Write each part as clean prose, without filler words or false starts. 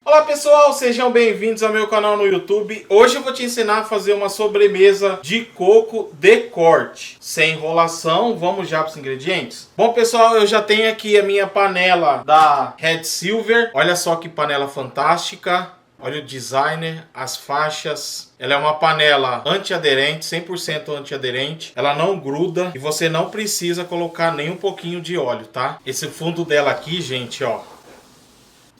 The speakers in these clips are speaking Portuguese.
Olá pessoal, sejam bem-vindos ao meu canal no YouTube. Hoje eu vou te ensinar a fazer uma sobremesa de coco de corte. Sem enrolação, vamos já para os ingredientes? Bom pessoal, eu já tenho aqui a minha panela da Red Silver. Olha só que panela fantástica. Olha o designer, as faixas. Ela é uma panela antiaderente, 100% antiaderente. Ela não gruda e você não precisa colocar nem um pouquinho de óleo, tá? Esse fundo dela aqui, gente, ó.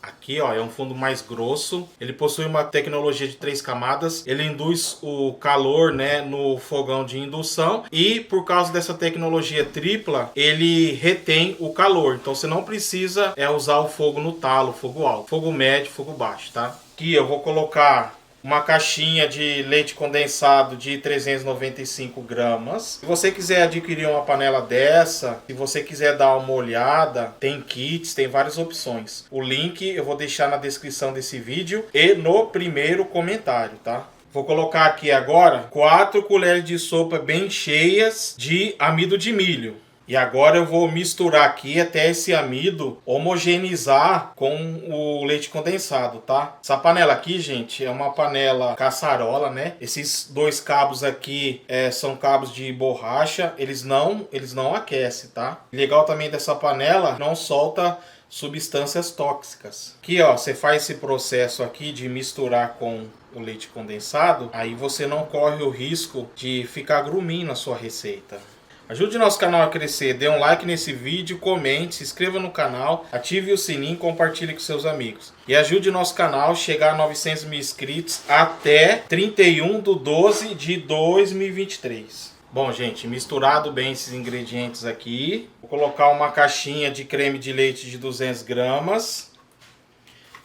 Aqui, ó, é um fundo mais grosso. Ele possui uma tecnologia de 3 camadas. Ele induz o calor, né, no fogão de indução. E por causa dessa tecnologia tripla, ele retém o calor. Então você não precisa usar o fogo no talo, fogo alto. Fogo médio, fogo baixo, tá? Aqui eu vou colocar uma caixinha de leite condensado de 395 gramas. Se você quiser adquirir uma panela dessa, se você quiser dar uma olhada, tem kits, tem várias opções. O link eu vou deixar na descrição desse vídeo e no primeiro comentário, tá? Vou colocar aqui agora 4 colheres de sopa bem cheias de amido de milho. E agora eu vou misturar aqui até esse amido homogeneizar com o leite condensado, tá? Essa panela aqui, gente, é uma panela caçarola, né? Esses 2 cabos aqui são cabos de borracha, eles não aquecem, tá? Legal também dessa panela, não solta substâncias tóxicas. Aqui, ó, você faz esse processo aqui de misturar com o leite condensado, aí você não corre o risco de ficar gruminho na sua receita. Ajude nosso canal a crescer, dê um like nesse vídeo, comente, se inscreva no canal, ative o sininho e compartilhe com seus amigos. E ajude nosso canal a chegar a 900 mil inscritos até 31/12/2023. Bom, gente, misturado bem esses ingredientes aqui. Vou colocar uma caixinha de creme de leite de 200 gramas.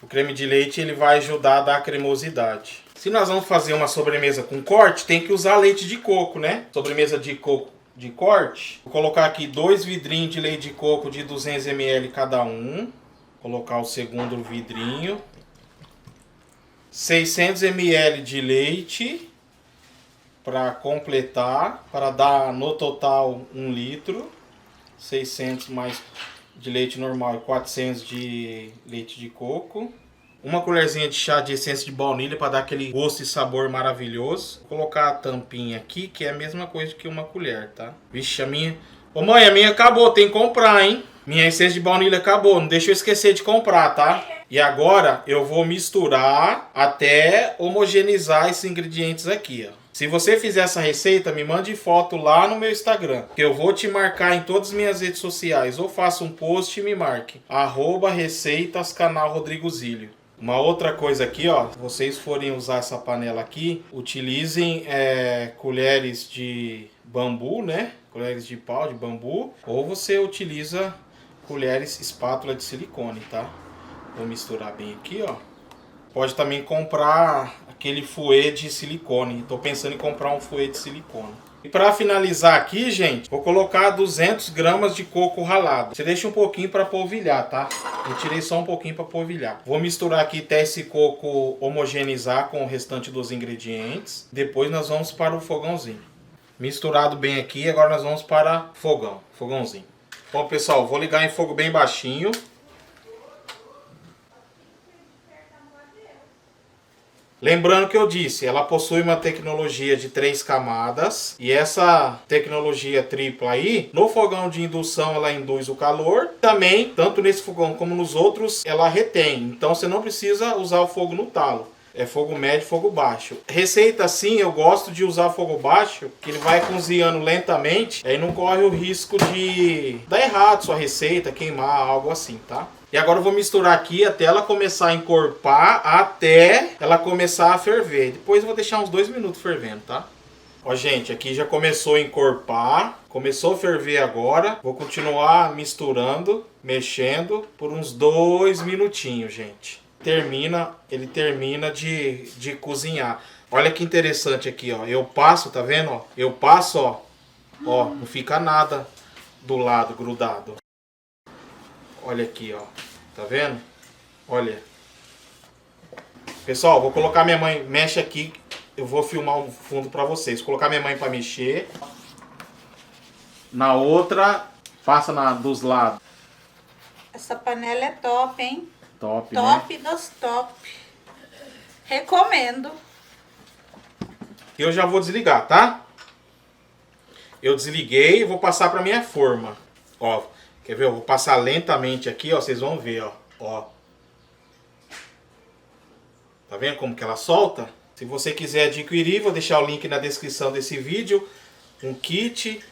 O creme de leite ele vai ajudar a dar cremosidade. Se nós vamos fazer uma sobremesa com corte, tem que usar leite de coco, né? Sobremesa de coco de corte. Vou colocar aqui 2 vidrinhos de leite de coco de 200 ml cada um. Vou colocar o segundo vidrinho. 600 ml de leite para completar, para dar no total 1 litro. 600 mais de leite normal e 400 de leite de coco. Uma colherzinha de chá de essência de baunilha para dar aquele gosto e sabor maravilhoso. Vou colocar a tampinha aqui, que é a mesma coisa que uma colher, tá? Vixe, a minha... Ô mãe, a minha acabou, tem que comprar, hein? Minha essência de baunilha acabou, não deixa eu esquecer de comprar, tá? E agora eu vou misturar até homogeneizar esses ingredientes aqui, ó. Se você fizer essa receita, me mande foto lá no meu Instagram, que eu vou te marcar em todas as minhas redes sociais. Ou faça um post e me marque. @receitas canal Rodrigo Zílio. Uma outra coisa aqui, ó, se vocês forem usar essa panela aqui, utilizem colheres de bambu, né? Colheres de pau de bambu, ou você utiliza colheres espátula de silicone, tá? Vou misturar bem aqui, ó. Pode também comprar aquele fouet de silicone. Estou pensando em comprar um fouet de silicone. E para finalizar aqui, gente, vou colocar 200 gramas de coco ralado. Você deixa um pouquinho para polvilhar, tá? Eu tirei só um pouquinho para polvilhar. Vou misturar aqui até esse coco homogeneizar com o restante dos ingredientes. Depois nós vamos para o fogãozinho. Misturado bem aqui, agora nós vamos para fogãozinho. Bom, pessoal, vou ligar em fogo bem baixinho. Lembrando que eu disse, ela possui uma tecnologia de 3 camadas. E essa tecnologia tripla aí, no fogão de indução ela induz o calor. Também, tanto nesse fogão como nos outros, ela retém. Então você não precisa usar o fogo no talo. É fogo médio, fogo baixo. Receita assim, eu gosto de usar fogo baixo, que ele vai cozinhando lentamente. Aí não corre o risco de dar errado sua receita, queimar, algo assim, tá? E agora eu vou misturar aqui até ela começar a encorpar, até ela começar a ferver. Depois eu vou deixar uns 2 minutos fervendo, tá? Ó, gente, aqui já começou a encorpar. Começou a ferver agora. Vou continuar misturando, mexendo por uns 2 minutinhos, gente. Ele termina de cozinhar. Olha que interessante aqui, ó. Eu passo, tá vendo, ó? Eu passo, ó. Ó, não fica nada do lado grudado. Olha aqui, ó. Tá vendo? Olha. Pessoal, vou colocar minha mãe. Mexe aqui. Eu vou filmar o fundo pra vocês. Vou colocar minha mãe pra mexer. Na outra, passa dos lados. Essa panela é top, hein? Top, Top né? dos top. Recomendo. Eu já vou desligar, tá? Eu desliguei e vou passar pra minha forma. Ó, quer ver? Eu vou passar lentamente aqui, ó. Vocês vão ver, ó. Ó. Tá vendo como que ela solta? Se você quiser adquirir, vou deixar o link na descrição desse vídeo. Um kit,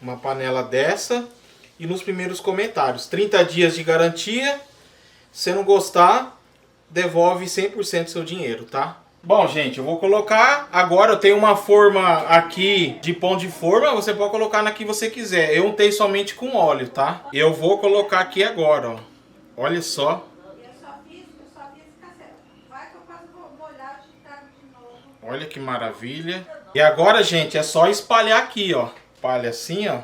uma panela dessa. E nos primeiros comentários. 30 dias de garantia. Se não gostar, devolve 100% do seu dinheiro, tá? Bom, gente, eu vou colocar... Agora eu tenho uma forma aqui de pão de forma. Você pode colocar na que você quiser. Eu untei somente com óleo, tá? Eu vou colocar aqui agora, ó. Olha só. Eu só fiz cassete. Vai que eu faço molhar de novo. Olha que maravilha. E agora, gente, é só espalhar aqui, ó. Espalha assim, ó.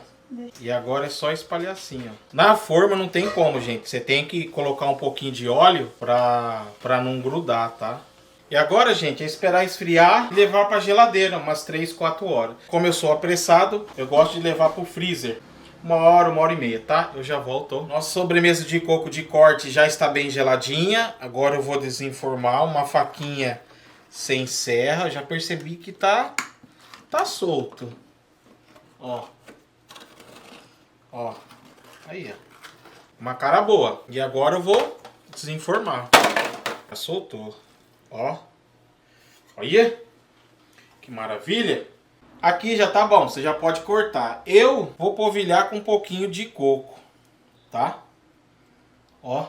E agora é só espalhar assim, ó. Na forma não tem como, gente. Você tem que colocar um pouquinho de óleo pra não grudar, tá? E agora, gente, é esperar esfriar e levar pra geladeira umas 3, 4 horas. Como eu sou apressado, eu gosto de levar pro freezer. 1 hora e meia, tá? Eu já volto. Nossa sobremesa de coco de corte já está bem geladinha. Agora eu vou desenformar uma faquinha sem serra. Já percebi que tá solto. Ó. Ó. Aí, ó. Uma cara boa. E agora eu vou desenformar. Já soltou. Ó. Olha. Que maravilha. Aqui já tá bom. Você já pode cortar. Eu vou polvilhar com um pouquinho de coco. Tá? Ó.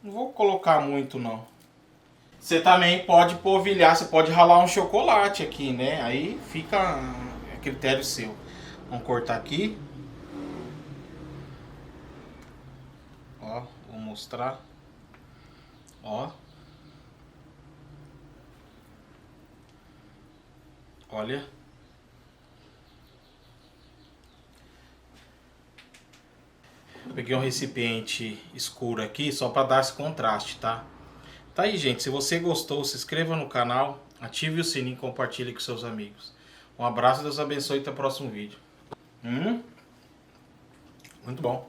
Não vou colocar muito, não. Você também pode polvilhar. Você pode ralar um chocolate aqui, né? Aí fica a critério seu. Vamos cortar aqui. Ó, vou mostrar. Ó. Olha. Peguei um recipiente escuro aqui só para dar esse contraste, tá? Tá aí, gente. Se você gostou, se inscreva no canal, ative o sininho e compartilhe com seus amigos. Um abraço, Deus abençoe e até o próximo vídeo. Muito bom.